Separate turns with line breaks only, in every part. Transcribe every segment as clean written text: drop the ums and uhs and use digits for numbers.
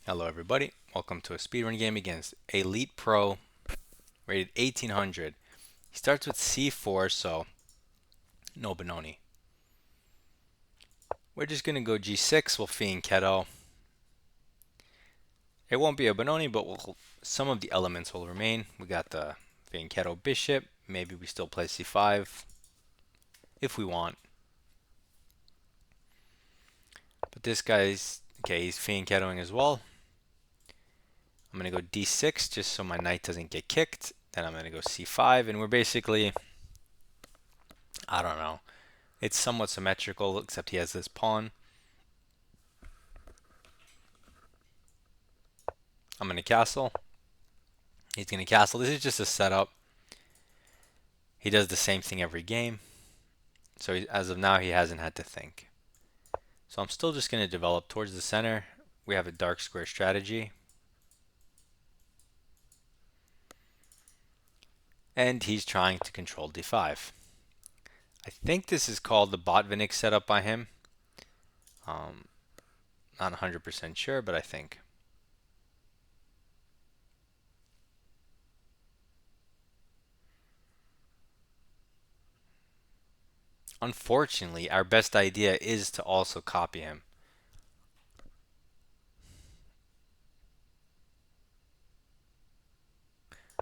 Hello everybody, welcome to a speedrun game against Elite Pro, rated 1800. He starts with C4, so no Benoni. We're just going to go G6, we'll fiend Keto. It won't be a Benoni, but some of the elements will remain. We got the fiend Keto Bishop, maybe we still play C5, if we want. But this guy's, okay, he's fiend Ketoing as well. I'm going to go D6 just so my knight doesn't get kicked. Then I'm going to go C5, and we're basically, I don't know. It's somewhat symmetrical, except he has this pawn. I'm going to castle. He's going to castle. This is just a setup. He does the same thing every game. So as of now, he hasn't had to think. So I'm still just going to develop towards the center. We have a dark square strategy. And he's trying to control d5. I think this is called the Botvinnik setup by him. Not 100% sure, but I think. Unfortunately, our best idea is to also copy him.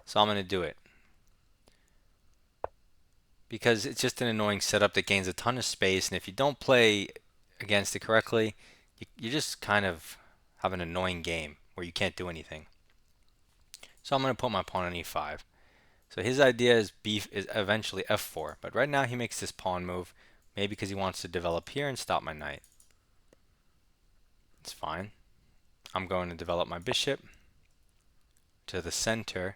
So I'm going to do it. Because it's just an annoying setup that gains a ton of space, and if you don't play against it correctly, you just kind of have an annoying game where you can't do anything. So I'm going to put my pawn on e5. So his idea is eventually f4, but right now he makes this pawn move, maybe because he wants to develop here and stop my knight. It's fine. I'm going to develop my bishop to the center.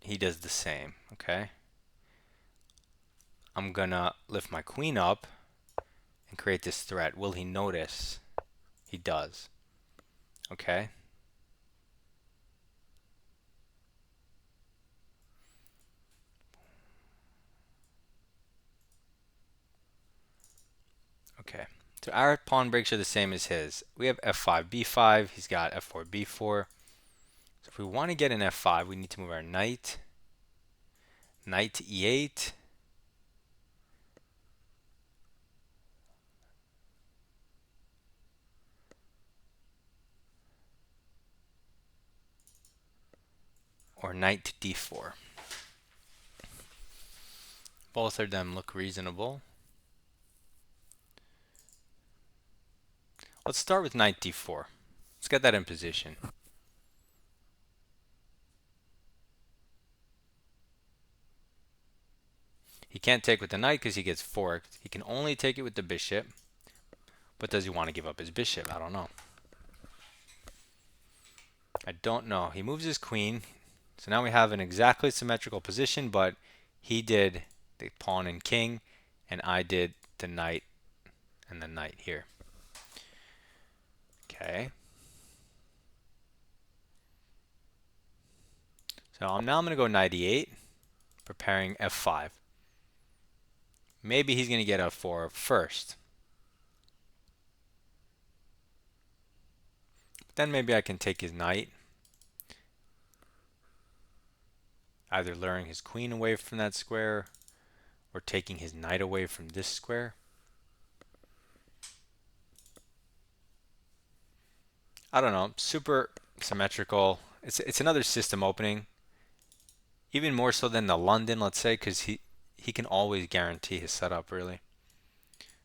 He does the same, okay? I'm gonna lift my queen up and create this threat. Will he notice? He does. Okay. Okay. So our pawn breaks are the same as his. We have f5, b5. He's got f4, b4. So if we want to get an f5, we need to move our knight. Knight to e8. Or knight to d4. Both of them look reasonable. Let's start with knight d4. Let's get that in position. He can't take with the knight because he gets forked. He can only take it with the bishop. But does he want to give up his bishop? I don't know. I don't know. He moves his queen. So now we have an exactly symmetrical position, but he did the pawn and king, and I did the knight and the knight here. Okay. So now I'm going to go knight e8, preparing f5. Maybe he's going to get f4 first. Then maybe I can take his knight, either luring his queen away from that square or taking his knight away from this square. I don't know, super symmetrical. It's another system opening, even more so than the London, let's say, because he can always guarantee his setup, really.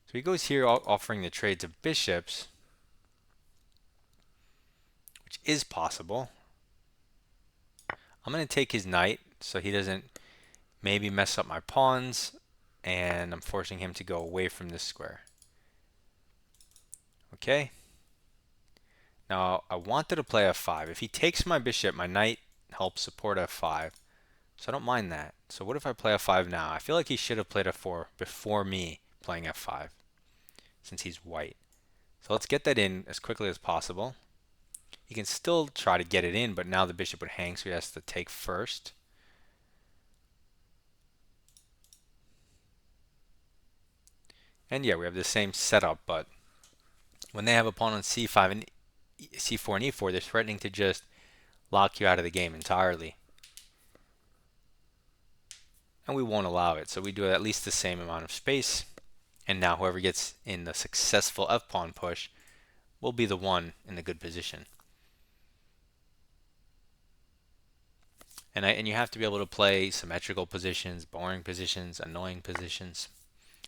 So he goes here offering the trades of bishops, which is possible. I'm going to take his knight so he doesn't maybe mess up my pawns, and I'm forcing him to go away from this square. Okay. Now I wanted to play f5. If he takes my bishop, my knight helps support f5. So I don't mind that. So what if I play f5 now? I feel like he should have played f4 before me playing f5, since he's white. So let's get that in as quickly as possible. He can still try to get it in, but now the bishop would hang, so he has to take first. And yeah, we have the same setup, but When they have a pawn on c5 and c4 and e4, they're threatening to just lock you out of the game entirely. And we won't allow it. So we do at least the same amount of space. And now whoever gets in the successful f-pawn push will be the one in the good position. And you have to be able to play symmetrical positions, boring positions, annoying positions.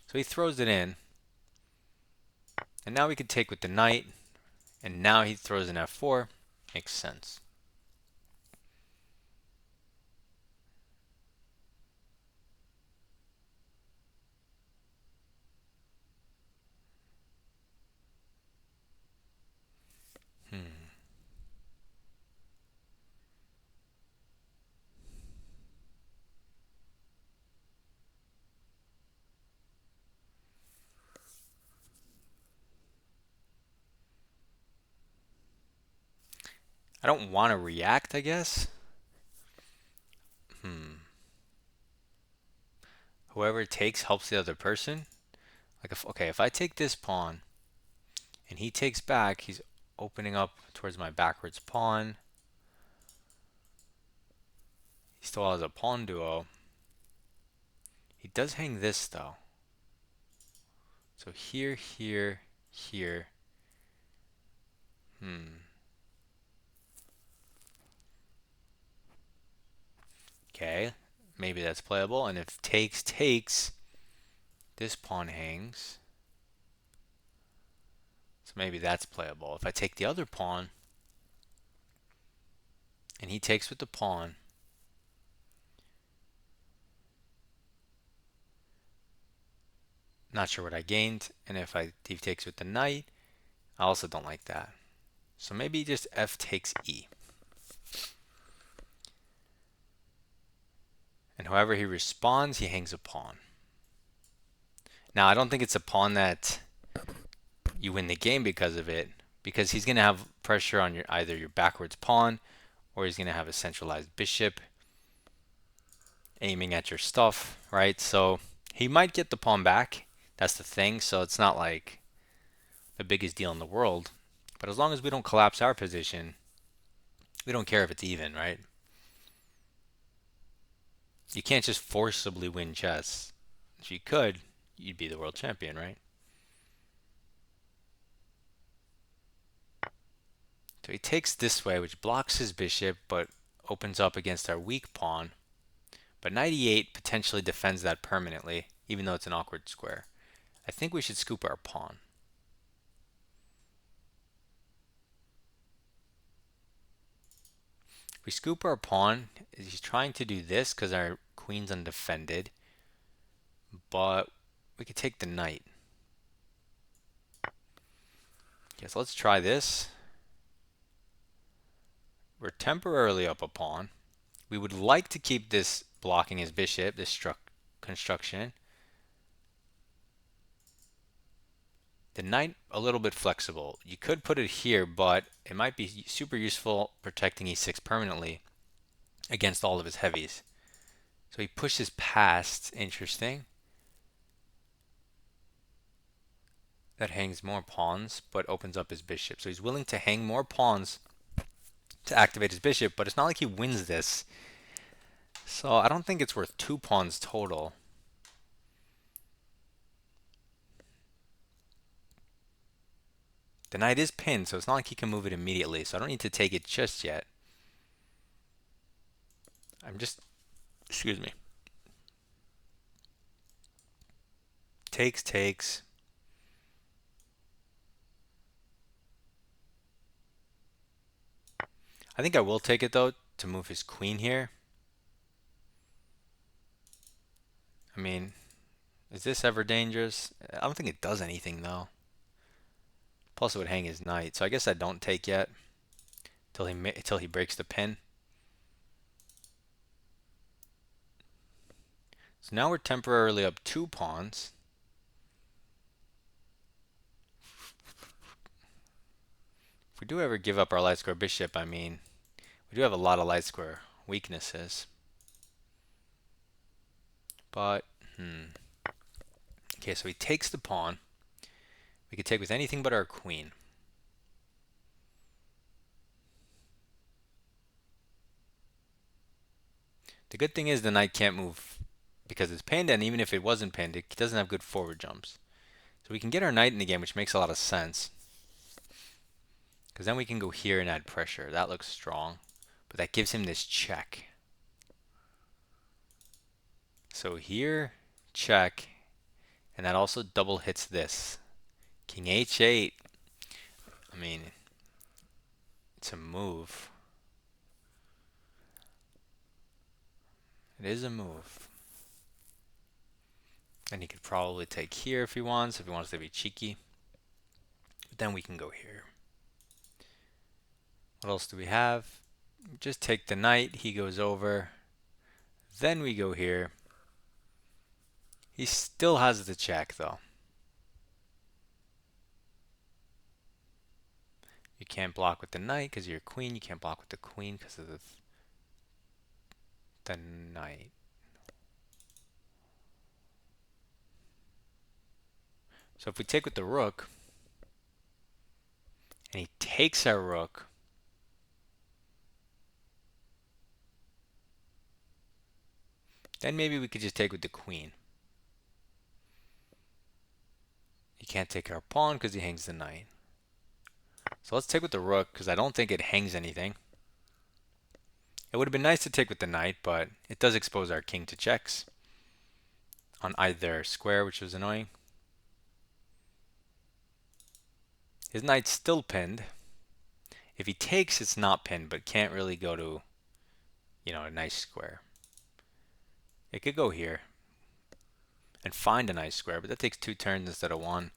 So he throws it in. And now we could take with the knight. And now he throws in f4. Makes sense. I don't want to react, I guess. Whoever takes helps the other person. Like if I take this pawn and he takes back, he's opening up towards my backwards pawn. He still has a pawn duo. He does hang this though. So here, here, here. Okay, maybe that's playable. And if takes, this pawn hangs. So maybe that's playable. If I take the other pawn and he takes with the pawn, not sure what I gained. And if he takes with the knight, I also don't like that. So maybe just f takes e. And however he responds, he hangs a pawn. Now, I don't think it's a pawn that you win the game because of it, because he's going to have pressure on either your backwards pawn, or he's going to have a centralized bishop aiming at your stuff, right? So he might get the pawn back. That's the thing. So it's not like the biggest deal in the world. But as long as we don't collapse our position, we don't care if it's even, right? You can't just forcibly win chess. If you could, you'd be the world champion, right? So he takes this way, which blocks his bishop, but opens up against our weak pawn. But knight e8 potentially defends that permanently, even though it's an awkward square. I think we should scoop our pawn. If we scoop our pawn, he's trying to do this because our queen's undefended. But we could take the knight. Okay, so let's try this. We're temporarily up a pawn. We would like to keep this blocking his bishop, this construction. The knight, a little bit flexible. You could put it here, but it might be super useful protecting e6 permanently against all of his heavies. So he pushes past, interesting. That hangs more pawns, but opens up his bishop. So he's willing to hang more pawns to activate his bishop, but it's not like he wins this. So I don't think it's worth 2 pawns total. The knight is pinned, so it's not like he can move it immediately, so I don't need to take it just yet. Excuse me. Takes. I think I will take it though, to move his queen here. I mean, is this ever dangerous? I don't think it does anything though. Plus it would hang his knight, so I guess I don't take yet till he breaks the pin. So now we're temporarily up 2 pawns. If we do ever give up our light square bishop, I mean, we do have a lot of light square weaknesses. But, okay, so he takes the pawn. We could take with anything but our queen. The good thing is the knight can't move because it's pinned, and even if it wasn't pinned, it doesn't have good forward jumps. So we can get our knight in the game, which makes a lot of sense. Because then we can go here and add pressure. That looks strong. But that gives him this check. So here, check. And that also double hits this. King h8. I mean, it's a move. It is a move. And he could probably take here if he wants to be cheeky. But then we can go here. What else do we have? Just take the knight. He goes over. Then we go here. He still has the check though. You can't block with the knight because you're queen. You can't block with the queen because of the knight. So if we take with the rook, and he takes our rook, then maybe we could just take with the queen. He can't take our pawn because he hangs the knight. So let's take with the rook because I don't think it hangs anything. It would have been nice to take with the knight, but it does expose our king to checks on either square, which was annoying. His knight's still pinned. If he takes, it's not pinned, but can't really go to, a nice square. It could go here and find a nice square, but that takes 2 turns instead of 1.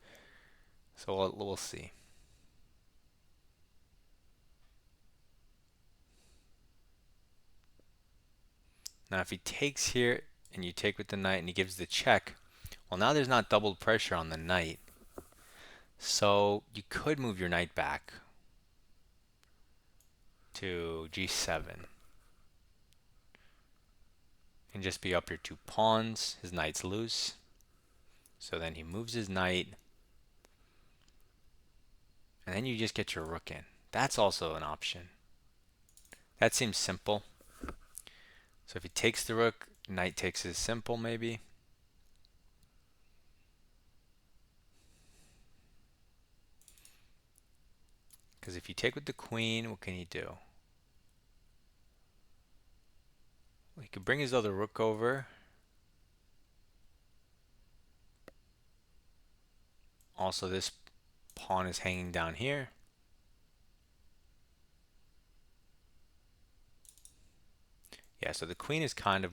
So we'll see. Now if he takes here and you take with the knight and he gives the check, well now there's not doubled pressure on the knight. So you could move your knight back to g7 and just be up your 2 pawns. His knight's loose. So then he moves his knight. And then you just get your rook in. That's also an option. That seems simple. So if he takes the rook, knight takes his simple maybe. Because if you take with the queen, what can he do? Well, he could bring his other rook over. Also, this pawn is hanging down here. Yeah, so the queen is kind of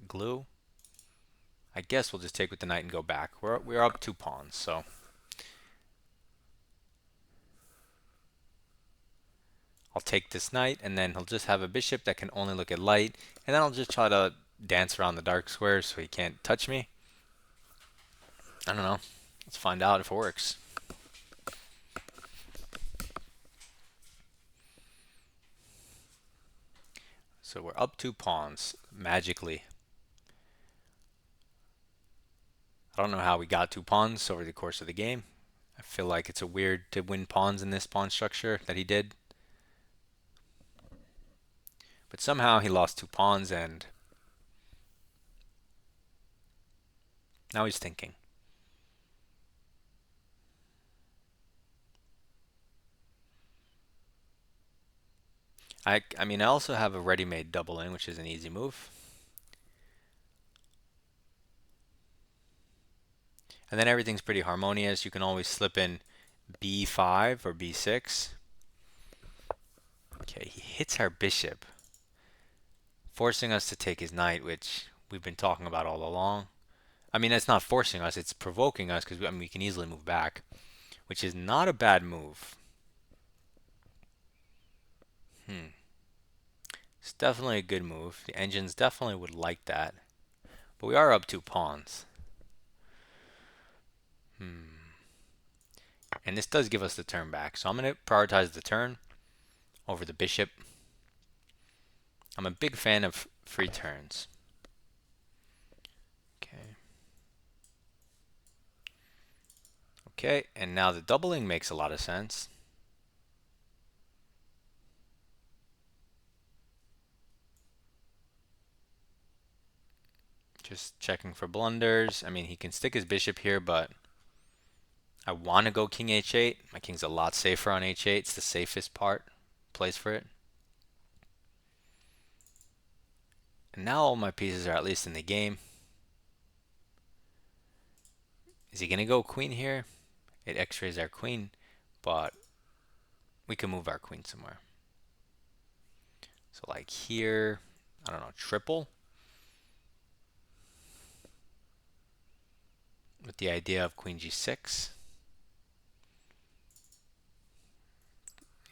glue. I guess we'll just take with the knight and go back. We're up 2 pawns, so I'll take this knight, and then he'll just have a bishop that can only look at light, and then I'll just try to dance around the dark squares so he can't touch me. I don't know. Let's find out if it works. So we're up 2 pawns, magically. I don't know how we got 2 pawns over the course of the game. I feel like it's a weird to win pawns in this pawn structure that he did. But somehow he lost 2 pawns and now he's thinking. I mean, I also have a ready-made double in, which is an easy move. And then everything's pretty harmonious. You can always slip in b5 or b6. Okay, he hits our bishop, forcing us to take his knight, which we've been talking about all along. I mean, it's not forcing us, it's provoking us because we can easily move back, which is not a bad move. It's definitely a good move. The engines definitely would like that. But we are up 2 pawns. And this does give us the turn back. So I'm going to prioritize the turn over the bishop. I'm a big fan of free turns. Okay. Okay, and now the doubling makes a lot of sense. Just checking for blunders. I mean, he can stick his bishop here, but I want to go king h8. My king's a lot safer on h8. It's the safest place for it. And now all my pieces are at least in the game. Is he going to go queen here? It x-rays our queen, but we can move our queen somewhere. So like here, I don't know, triple? With the idea of queen g6.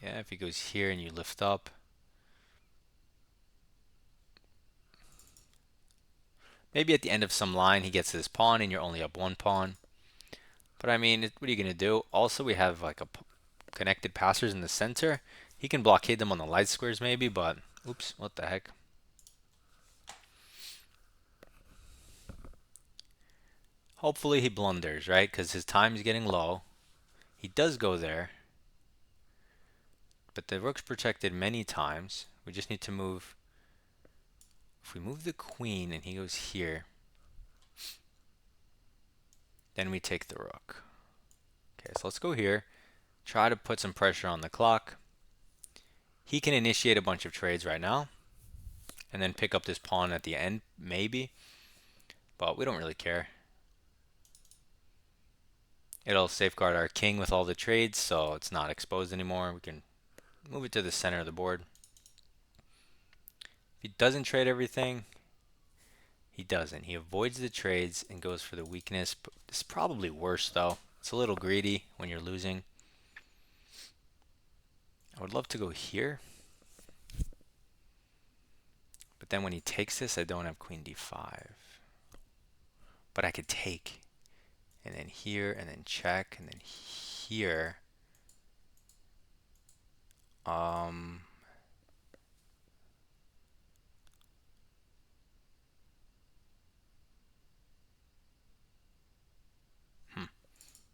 Yeah, if he goes here and you lift up. Maybe at the end of some line he gets his pawn and you're only up one pawn. But I mean, what are you going to do? Also, we have like a connected passers in the center. He can blockade them on the light squares maybe, but oops, what the heck. Hopefully he blunders, right? Because his time is getting low. He does go there. But the rook's protected many times. We just need to move. If we move the queen and he goes here, then we take the rook. Okay, so let's go here. Try to put some pressure on the clock. He can initiate a bunch of trades right now. And then pick up this pawn at the end, maybe. But we don't really care. It'll safeguard our king with all the trades, so it's not exposed anymore. We can move it to the center of the board. If he doesn't trade everything, he doesn't. He avoids the trades and goes for the weakness. But it's probably worse, though. It's a little greedy when you're losing. I would love to go here. But then when he takes this, I don't have queen d5. But I could take. And then here, and then check, and then here.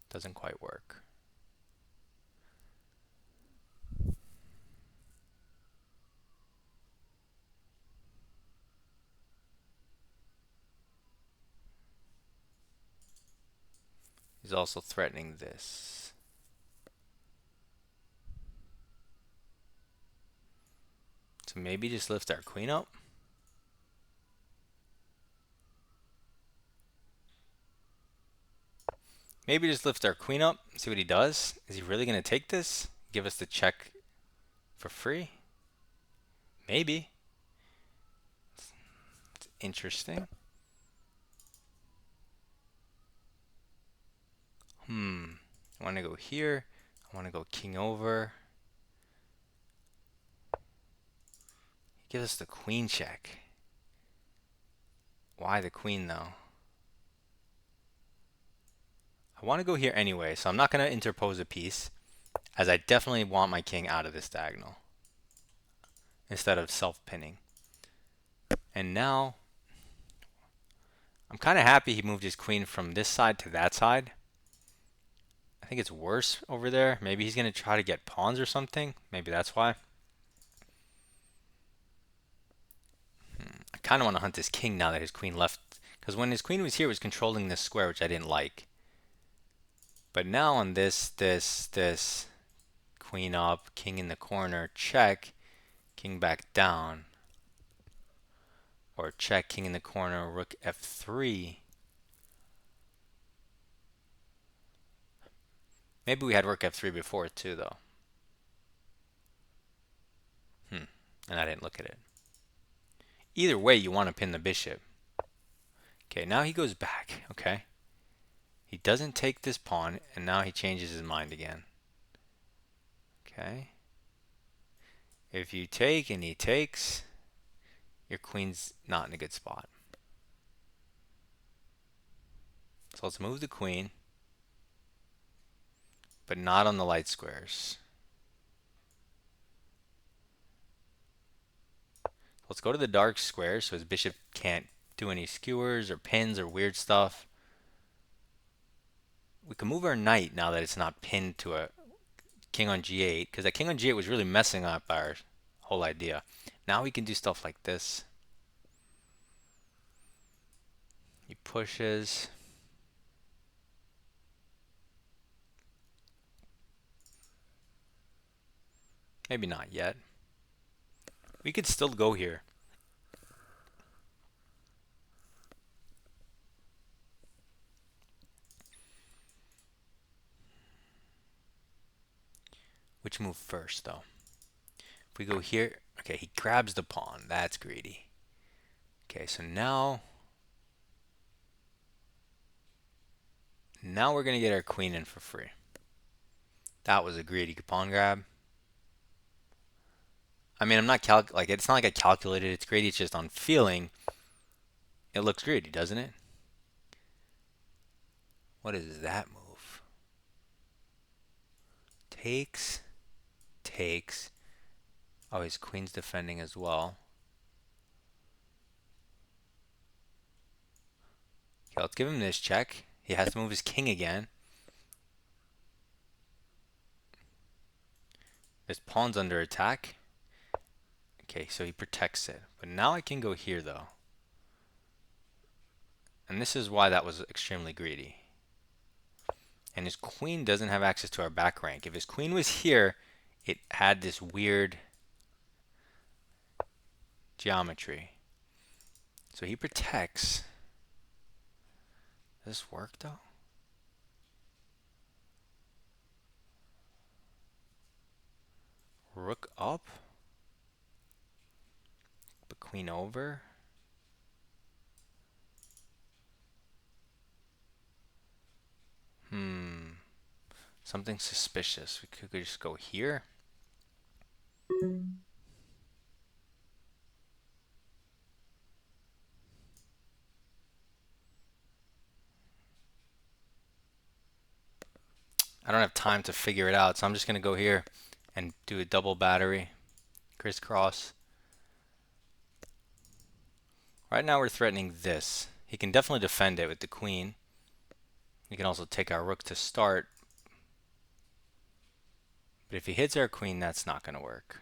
Doesn't quite work. He's also threatening this. So maybe just lift our queen up. Maybe just lift our queen up, see what he does. Is he really going to take this? Give us the check for free? Maybe. It's interesting. I want to go here. I want to go king over. He gives us the queen check. Why the queen, though? I want to go here anyway, so I'm not going to interpose a piece, as I definitely want my king out of this diagonal instead of self-pinning. And now, I'm kind of happy he moved his queen from this side to that side. I think it's worse over there. Maybe he's going to try to get pawns or something. Maybe that's why. I kind of want to hunt this king now that his queen left. Because when his queen was here, it was controlling this square, which I didn't like. But now on this, queen up, king in the corner, check, king back down. Or check, king in the corner, rook f3. Maybe we had rook f3 before too, though. And I didn't look at it. Either way, you want to pin the bishop. Okay, now he goes back, okay? He doesn't take this pawn, and now he changes his mind again. Okay. If you take and he takes, your queen's not in a good spot. So let's move the queen, but not on the light squares. Let's go to the dark squares so his bishop can't do any skewers or pins or weird stuff. We can move our knight now that it's not pinned to a king on g8, because that king on g8 was really messing up our whole idea. Now we can do stuff like this. He pushes. Maybe not yet. We could still go here. Which move first, though? If we go here, okay, he grabs the pawn. That's greedy. Okay, so now we're gonna get our queen in for free. That was a greedy pawn grab. I mean, I'm not like it's not like I calculated it's greedy. It's just on feeling. It looks greedy, doesn't it? What is that move? Takes, takes. Oh, his queen's defending as well. Okay, let's give him this check. He has to move his king again. His pawn's under attack. Okay, so he protects it. But now I can go here, though. And this is why that was extremely greedy. And his queen doesn't have access to our back rank. If his queen was here, it had this weird geometry. So he protects. Does this work, though? Rook up. But queen over. Something suspicious. We could just go here. I don't have time to figure it out, so I'm just going to go here and do a double battery. Crisscross. Right now we're threatening this. He can definitely defend it with the queen. We can also take our rook to start. But if he hits our queen, that's not going to work.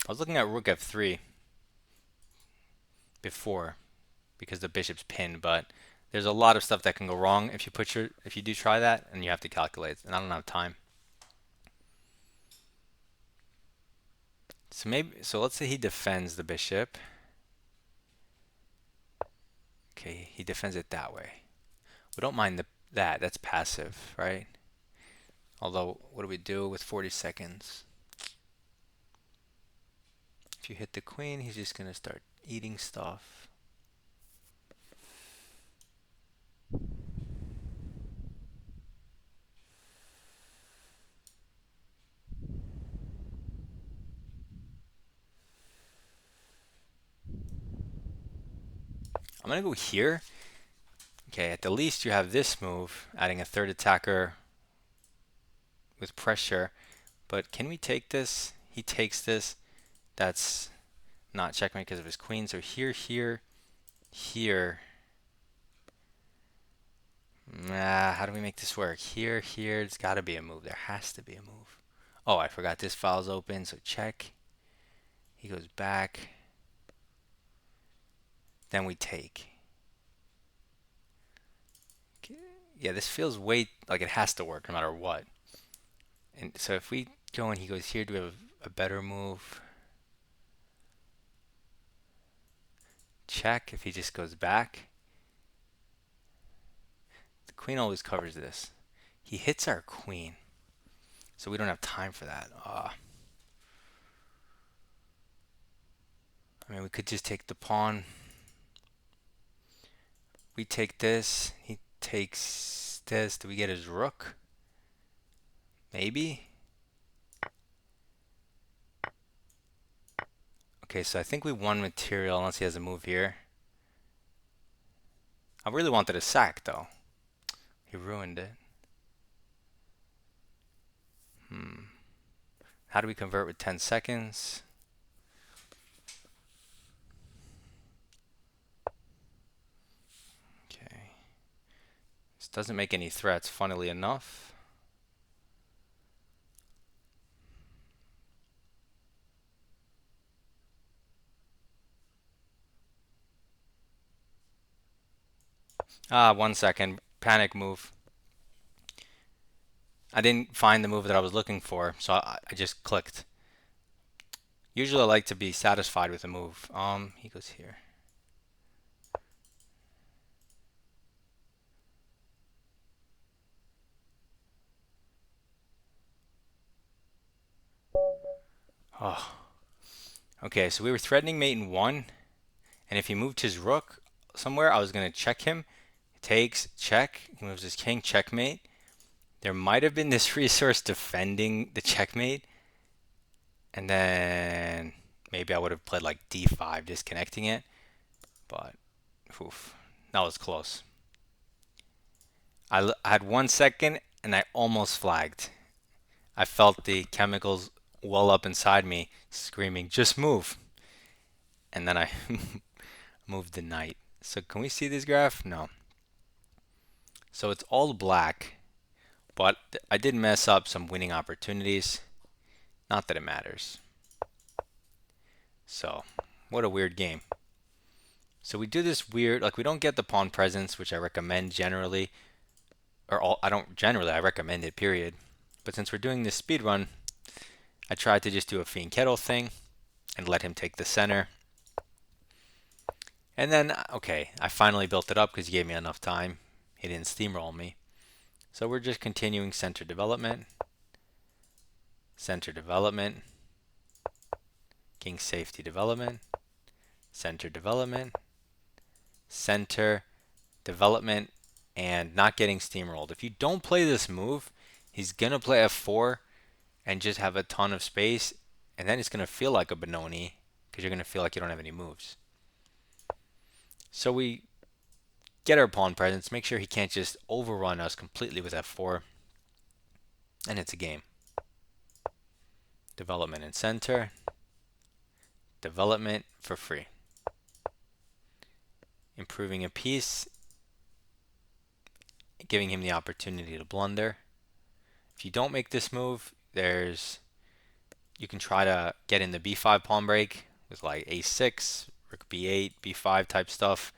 I was looking at rook f3 before because the bishop's pinned, but there's a lot of stuff that can go wrong if you do try that, and you have to calculate, and I don't have time. So let's say he defends the bishop. Okay, he defends it that way. We don't mind that. That's passive, right? Although, what do we do with 40 seconds? If you hit the queen, he's just going to start eating stuff. I'm going to go here. Okay, at the least you have this move, adding a third attacker with pressure. But can we take this? He takes this. That's not checkmate because of his queen. So here, here, here. How do we make this work? Here, here. There's got to be a move. There has to be a move. Oh, I forgot this file's open. So check. He goes back. Then we take. Yeah, this feels way like it has to work no matter what. And so if we go and he goes here, do we have a better move? Check if he just goes back. The queen always covers this. He hits our queen. So we don't have time for that. I mean, we could just take the pawn. We take this. He takes this. Do we get his rook? Maybe. Okay, so I think we won material unless he has a move here. I really wanted a sack, though. He ruined it. How do we convert with 10 seconds? Okay. This doesn't make any threats, funnily enough. Ah, 1 second. Panic move. I didn't find the move that I was looking for, so I just clicked. Usually I like to be satisfied with a move. He goes here. Oh. Okay, so we were threatening mate in one, and if he moved his rook somewhere, I was going to check him. Takes, check. He moves his king, checkmate. There might have been this resource defending the checkmate, and then maybe I would have played like d5, disconnecting it, but oof, that was close. I had 1 second, and I almost flagged. I felt the chemicals well up inside me, screaming, just move. And then I moved the knight. So can we see this graph? No. So it's all black, but I did mess up some winning opportunities. Not that it matters. So, what a weird game. So we do this weird, like we don't get the pawn presence, which I recommend generally, I don't generally, I recommend it, period. But since we're doing this speed run, I tried to just do a fiend kettle thing and let him take the center. And then, okay, I finally built it up because he gave me enough time. He didn't steamroll me. So we're just continuing center development, king safety development, center development, center development, and not getting steamrolled. If you don't play this move, he's going to play f4 and just have a ton of space, and then it's going to feel like a Benoni because you're going to feel like you don't have any moves. So we get our pawn presence, make sure he can't just overrun us completely with f4, and it's a game. Development and center, development for free. Improving a piece, giving him the opportunity to blunder. If you don't make this move, you can try to get in the b5 pawn break with like a6, rook b8, b5 type stuff.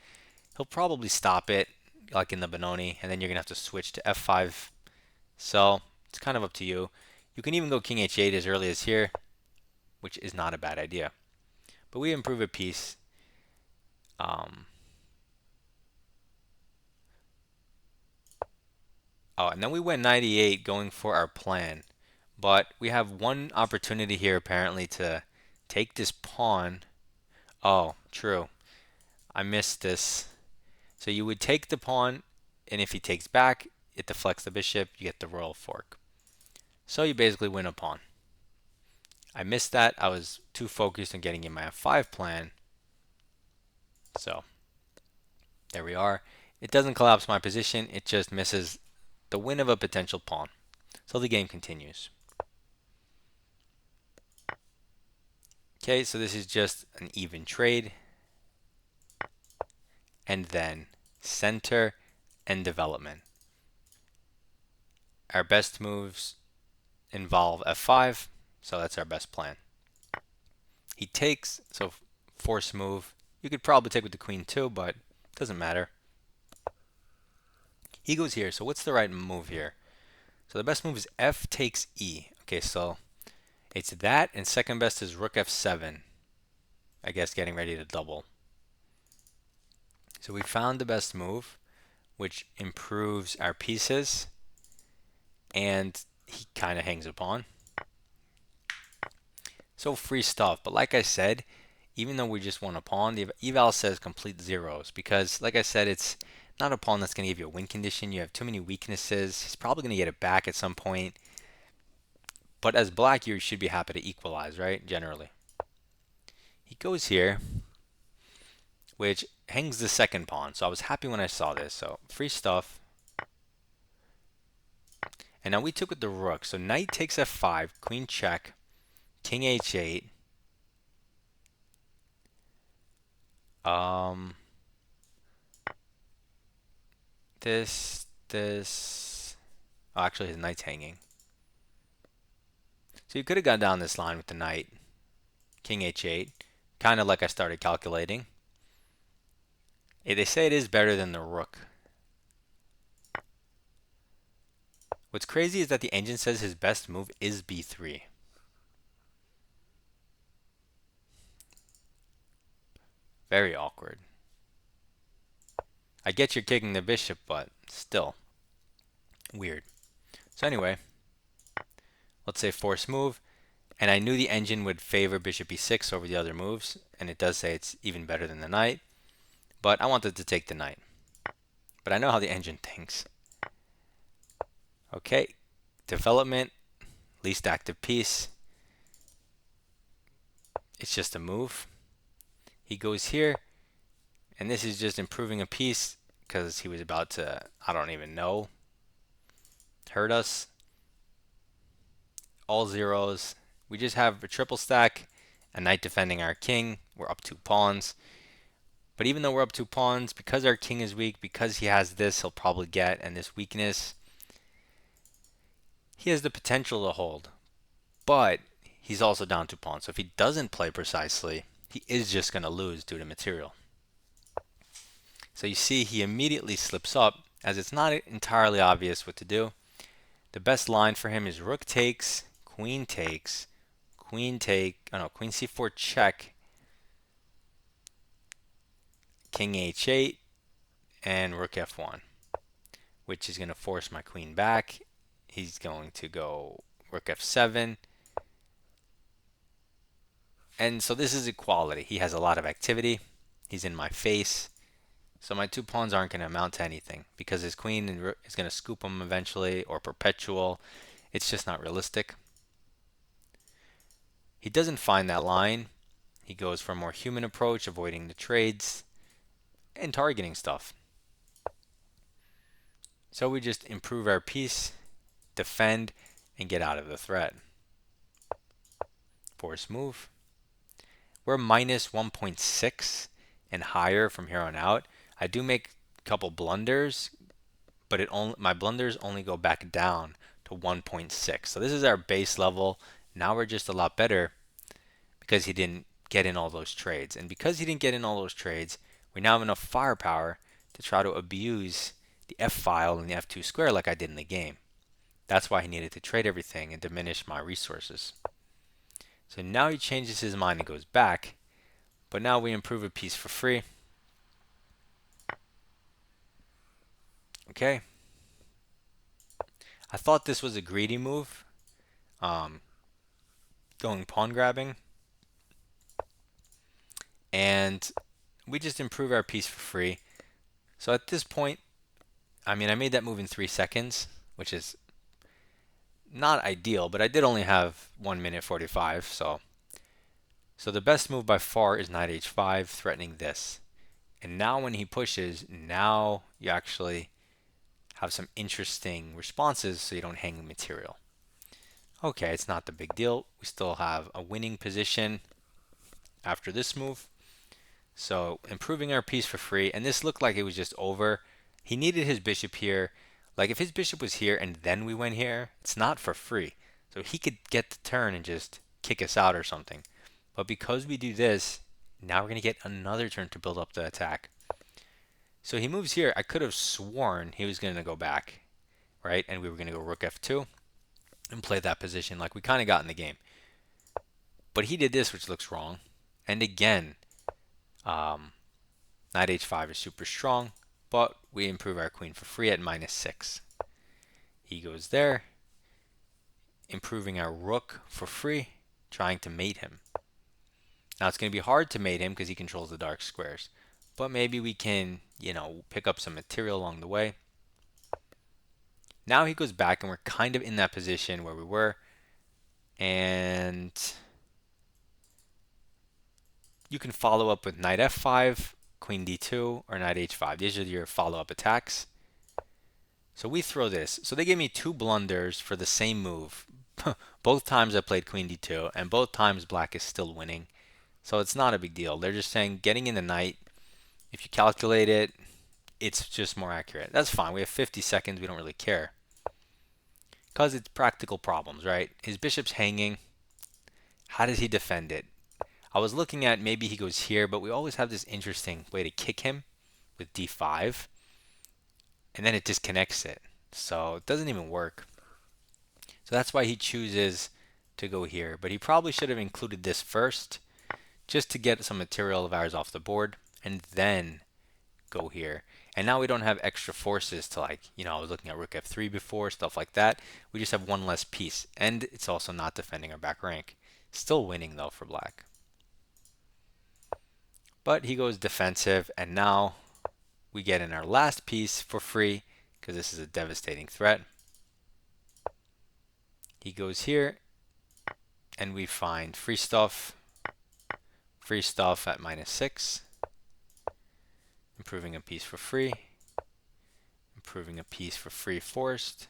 He'll probably stop it like in the Benoni, and then you're going to have to switch to f5. So it's kind of up to you. You can even go king h8 as early as here, which is not a bad idea. But we improve a piece. Oh, and then we went 98 going for our plan. But we have one opportunity here apparently to take this pawn. Oh, true. I missed this. So you would take the pawn, and if he takes back, it deflects the bishop, you get the royal fork. So you basically win a pawn. I missed that. I was too focused on getting in my f5 plan. So there we are. It doesn't collapse my position, it just misses the win of a potential pawn. So the game continues. Okay, so this is just an even trade. And then center and development. Our best moves involve f5, so that's our best plan. He takes, so force move. You could probably take with the queen too, but it doesn't matter. He goes here, so what's the right move here? So the best move is f takes e. Okay, so it's that, and second best is rook f7. I guess getting ready to double. So we found the best move, which improves our pieces, and he kind of hangs a pawn. So free stuff, but like I said, even though we just won a pawn, the eval says complete zeros because, like I said, it's not a pawn that's going to give you a win condition. You have too many weaknesses. He's probably going to get it back at some point. But as black, you should be happy to equalize, right? Generally. He goes here, which hangs the second pawn. So I was happy when I saw this. So free stuff. And now we took with the rook. So knight takes f5, queen check, king h8. This. Oh, actually, his knight's hanging. So you could have gone down this line with the knight, king h8, kind of like I started calculating. They say it is better than the rook, What's crazy is that the engine says his best move is b3. Very awkward. I get you're kicking the bishop, but still weird. So anyway, let's say force move, and I knew the engine would favor bishop e6 over the other moves, and it does say it's even better than the knight, but I wanted to take the knight. But I know how the engine thinks. Okay, development, least active piece. It's just a move. He goes here, and this is just improving a piece because he was about to, I don't even know, hurt us. All zeros. We just have a triple stack, a knight defending our king. We're up 2 pawns. But even though we're up 2 pawns, because our king is weak, because he has this, he'll probably get, and this weakness, he has the potential to hold. But he's also down 2 pawns. So if he doesn't play precisely, he is just going to lose due to material. So you see he immediately slips up, as it's not entirely obvious what to do. The best line for him is rook takes, queen takes, queen c4 check, king h8, and rook f1, which is going to force my queen back. He's going to go rook f7. And so this is equality. He has a lot of activity. He's in my face. So my 2 pawns aren't going to amount to anything because his queen is going to scoop him eventually, or perpetual. It's just not realistic. He doesn't find that line. He goes for a more human approach, avoiding the trades and targeting stuff. So we just improve our piece, defend, and get out of the threat. Force move. We're minus 1.6 and higher from here on out. I do make a couple blunders, but my blunders only go back down to 1.6. So this is our base level. Now we're just a lot better because he didn't get in all those trades. And because he didn't get in all those trades, we now have enough firepower to try to abuse the F file and the F2 square like I did in the game. That's why he needed to trade everything and diminish my resources. So now he changes his mind and goes back, but now we improve a piece for free. Okay. I thought this was a greedy move, going pawn grabbing, and we just improve our piece for free. So at this point, I made that move in 3 seconds, which is not ideal, but I did only have 1 minute 45, so the best move by far is knight h5, threatening this. And now when he pushes, now you actually have some interesting responses so you don't hang material. Okay, it's not the big deal. We still have a winning position after this move. So improving our piece for free, and this looked like it was just over. He needed his bishop here. Like if his bishop was here and then we went here, it's not for free. So he could get the turn and just kick us out or something. But because we do this, now we're going to get another turn to build up the attack. So he moves here. I could have sworn he was going to go back, right? And we were going to go rook f2 and play that position like we kind of got in the game. But he did this, which looks wrong. And again, knight h5 is super strong, but we improve our queen for free at -6. He goes there, improving our rook for free, trying to mate him. Now it's going to be hard to mate him because he controls the dark squares, but maybe we can, pick up some material along the way. Now he goes back and we're kind of in that position where we were, and you can follow up with knight f5, queen d2, or knight h5. These are your follow-up attacks. So we throw this. So they gave me 2 blunders for the same move. Both times I played queen d2, and both times black is still winning. So it's not a big deal. They're just saying getting in the knight, if you calculate it, it's just more accurate. That's fine. We have 50 seconds. We don't really care. Because it's practical problems, right? His bishop's hanging. How does he defend it? I was looking at maybe he goes here, but we always have this interesting way to kick him with d5. And then it disconnects it. So it doesn't even work. So that's why he chooses to go here. But he probably should have included this first just to get some material of ours off the board and then go here. And now we don't have extra forces to like, I was looking at rook f3 before, stuff like that. We just have one less piece. And it's also not defending our back rank. Still winning though for black. But he goes defensive, and now we get in our last piece for free because this is a devastating threat. He goes here, and we find free stuff at -6, improving a piece for free, improving a piece for free forced,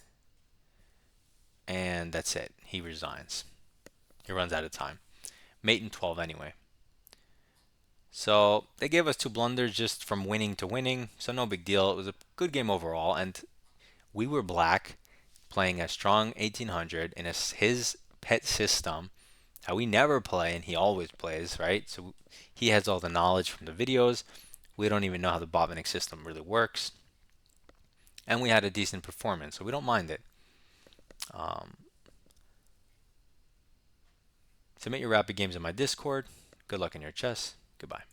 and that's it. He resigns. He runs out of time. Mate in 12 anyway. So they gave us 2 blunders just from winning to winning, so no big deal. It was a good game overall, and we were black playing a strong 1800 in his pet system that we never play and he always plays, right? So he has all the knowledge from the videos. We don't even know how the Botvinnik system really works. And we had a decent performance, so we don't mind it. Submit your rapid games in my Discord. Good luck in your chess. Goodbye.